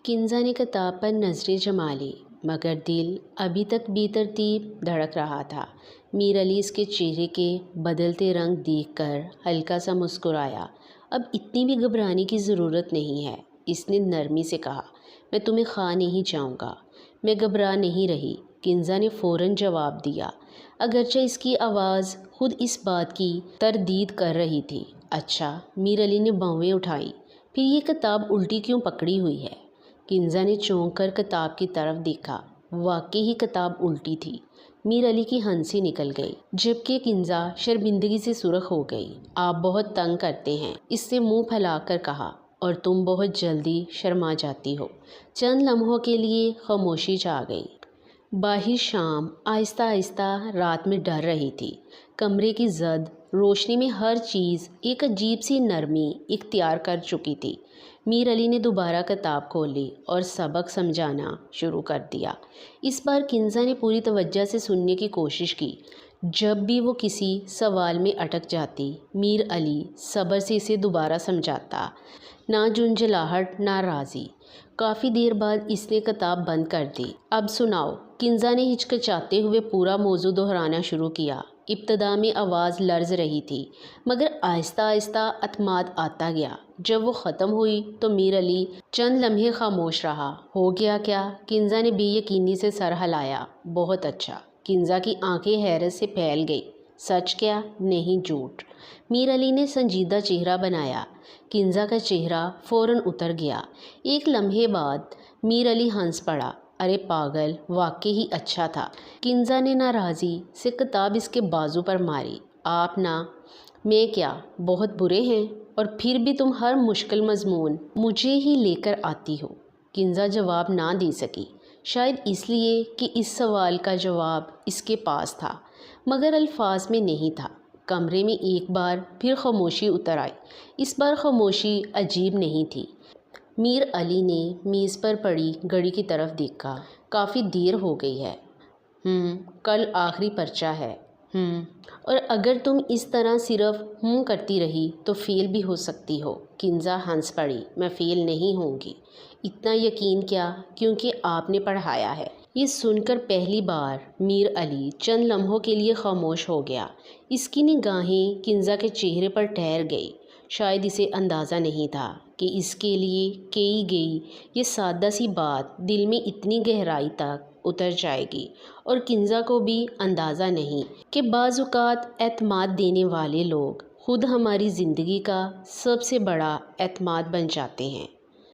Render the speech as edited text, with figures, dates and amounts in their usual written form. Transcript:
کنزا نے کتاب پر نظریں جما لی مگر دل ابھی تک بے ترتیب دھڑک رہا تھا۔ میر علی اس کے چہرے کے بدلتے رنگ دیکھ کر ہلکا سا مسکرایا۔ اب اتنی بھی گھبرانے کی ضرورت نہیں ہے، اس نے نرمی سے کہا۔ میں تمہیں کھا نہیں جاؤں گا۔ میں گھبرا نہیں رہی، کنزا نے فوراً جواب دیا، اگرچہ اس کی آواز خود اس بات کی تردید کر رہی تھی۔ اچھا، میر علی نے بھویں اٹھائیں، پھر یہ کتاب الٹی کیوں پکڑی ہوئی ہے؟ کنزا نے چونک کر کتاب کی طرف دیکھا، واقعی ہی کتاب الٹی تھی۔ میر علی کی ہنسی نکل گئی، جبکہ کنزا شرمندگی سے سرخ ہو گئی۔ آپ بہت تنگ کرتے ہیں، اس سے منہ پھیلا کر کہا، اور تم بہت جلدی شرما جاتی ہو۔ چند لمحوں کے لیے خاموشی چھا گئی۔ باہر شام آہستہ آہستہ رات میں ڈھل رہی تھی۔ کمرے کی زرد روشنی میں ہر چیز ایک عجیب سی نرمی اختیار کر چکی تھی۔ میر علی نے دوبارہ کتاب کھولی اور سبق سمجھانا شروع کر دیا۔ اس بار کنزا نے پوری توجہ سے سننے کی کوشش کی۔ جب بھی وہ کسی سوال میں اٹک جاتی، میر علی صبر سے اسے دوبارہ سمجھاتا، نہ جھنجھلاہٹ نہ راضی۔ کافی دیر بعد اس نے کتاب بند کر دی۔ اب سناؤ، کنزا نے ہچکچاتے ہوئے پورا موضوع دہرانا شروع کیا۔ ابتدا میں آواز لرز رہی تھی، مگر آہستہ آہستہ اعتماد آتا گیا۔ جب وہ ختم ہوئی تو میر علی چند لمحے خاموش رہا۔ ہو گیا کیا؟ کنزا نے بے یقینی سے سر ہلایا۔ بہت اچھا۔ کنزا کی آنکھیں حیرت سے پھیل گئی۔ سچ کیا؟ نہیں، جھوٹ؟ میر علی نے سنجیدہ چہرہ بنایا۔ کنزا کا چہرہ فوراً اتر گیا۔ ایک لمحے بعد میر علی ہنس پڑا۔ ارے پاگل، واقعی ہی اچھا تھا۔ کنزا نے ناراضی سے کتاب اس کے بازو پر ماری۔ آپ نا، میں کیا بہت برے ہیں؟ اور پھر بھی تم ہر مشکل مضمون مجھے ہی لے کر آتی ہو۔ کنزا جواب نہ دے سکی، شاید اس لیے کہ اس سوال کا جواب اس کے پاس تھا مگر الفاظ میں نہیں تھا۔ کمرے میں ایک بار پھر خاموشی اتر آئی۔ اس بار خاموشی عجیب نہیں تھی۔ میر علی نے میز پر پڑی گھڑی کی طرف دیکھا۔ کافی دیر ہو گئی ہے۔ کل آخری پرچہ ہے۔ اور اگر تم اس طرح صرف کرتی رہی تو فیل بھی ہو سکتی ہو۔ کنزا ہنس پڑی۔ میں فیل نہیں ہوں گی۔ اتنا یقین کیا؟ کیونکہ آپ نے پڑھایا ہے۔ یہ سن کر پہلی بار میر علی چند لمحوں کے لیے خاموش ہو گیا۔ اس کی نگاہیں کنزا کے چہرے پر ٹھہر گئی۔ شاید اسے اندازہ نہیں تھا کہ اس کے لیے کہی گئی یہ سادہ سی بات دل میں اتنی گہرائی تک اتر جائے گی، اور کنزا کو بھی اندازہ نہیں کہ بعض اوقات اعتماد دینے والے لوگ خود ہماری زندگی کا سب سے بڑا اعتماد بن جاتے ہیں۔